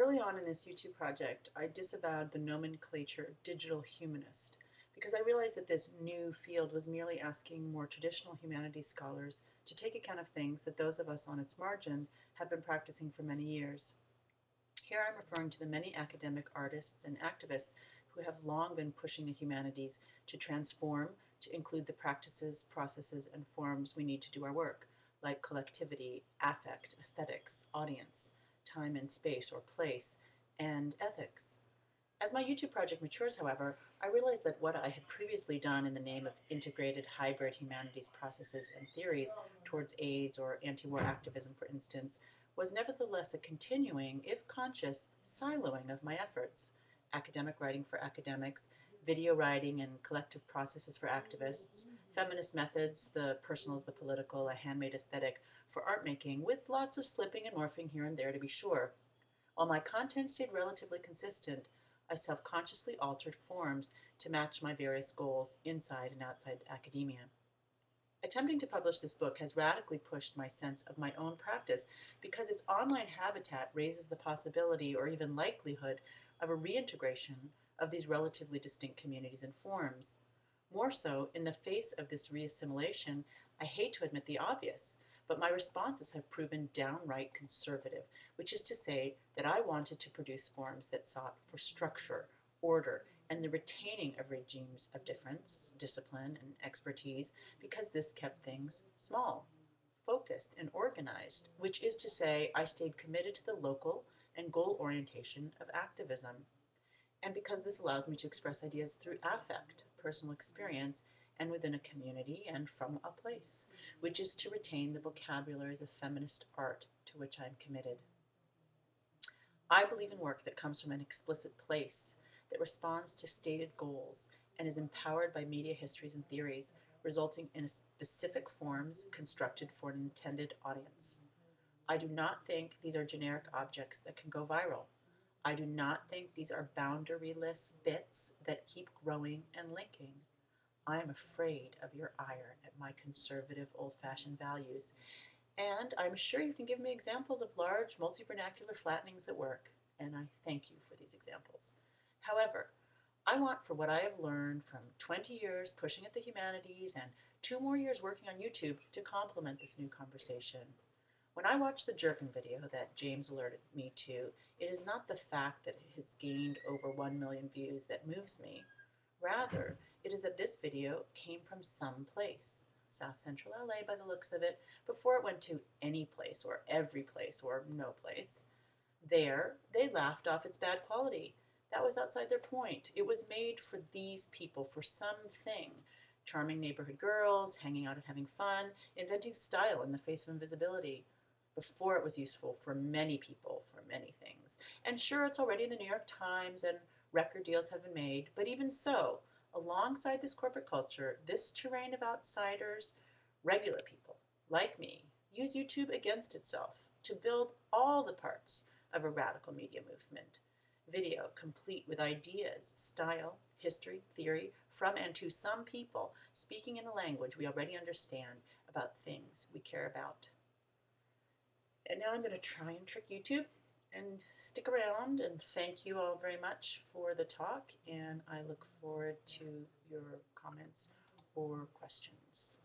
Early on in this YouTube project, I disavowed the nomenclature digital humanist because I realized that this new field was merely asking more traditional humanities scholars to take account of things that those of us on its margins have been practicing for many years. Here I'm referring to the many academic artists and activists who have long been pushing the humanities to transform to include the practices, processes, and forms we need to do our work, like collectivity, affect, aesthetics, audience, time and space or place, and ethics. As my YouTube project matures, however, I realize that what I had previously done in the name of integrated hybrid humanities processes and theories towards AIDS or anti-war activism, for instance, was nevertheless a continuing, if conscious, siloing of my efforts. Academic writing for academics, video writing and collective processes for activists, feminist methods, the personal as the political, a handmade aesthetic for art making, with lots of slipping and morphing here and there to be sure. While my content stayed relatively consistent, I self-consciously altered forms to match my various goals inside and outside academia. Attempting to publish this book has radically pushed my sense of my own practice because its online habitat raises the possibility or even likelihood of a reintegration of these relatively distinct communities and forms. More so, in the face of this reassimilation, I hate to admit the obvious, but my responses have proven downright conservative, which is to say that I wanted to produce forms that sought for structure, order, and the retaining of regimes of difference, discipline, and expertise, because this kept things small, focused, and organized, which is to say, I stayed committed to the local and goal orientation of activism. And because this allows me to express ideas through affect, personal experience, and within a community and from a place, which is to retain the vocabularies of feminist art to which I am committed. I believe in work that comes from an explicit place, that responds to stated goals, and is empowered by media histories and theories, resulting in specific forms constructed for an intended audience. I do not think these are generic objects that can go viral. I do not think these are boundaryless bits that keep growing and linking. I am afraid of your ire at my conservative, old-fashioned values, and I'm sure you can give me examples of large, multi-vernacular flattenings that work, and I thank you for these examples. However, I want for what I have learned from 20 years pushing at the humanities and 2 more years working on YouTube to complement this new conversation. When I watch the Jerkin video that James alerted me to, it is not the fact that it has gained over 1 million views that moves me. Rather, it is that this video came from some place, South Central LA by the looks of it, before it went to any place or every place or no place. There, they laughed off its bad quality. That was outside their point. It was made for these people, for something. Charming neighborhood girls, hanging out and having fun, inventing style in the face of invisibility. Before it was useful for many people, for many things. And sure, it's already in the New York Times and record deals have been made, but even so, alongside this corporate culture, this terrain of outsiders, regular people like me, use YouTube against itself to build all the parts of a radical media movement. Video complete with ideas, style, history, theory, from and to some people speaking in a language we already understand about things we care about. And now I'm going to try and trick YouTube and stick around, and thank you all very much for the talk, and I look forward to your comments or questions.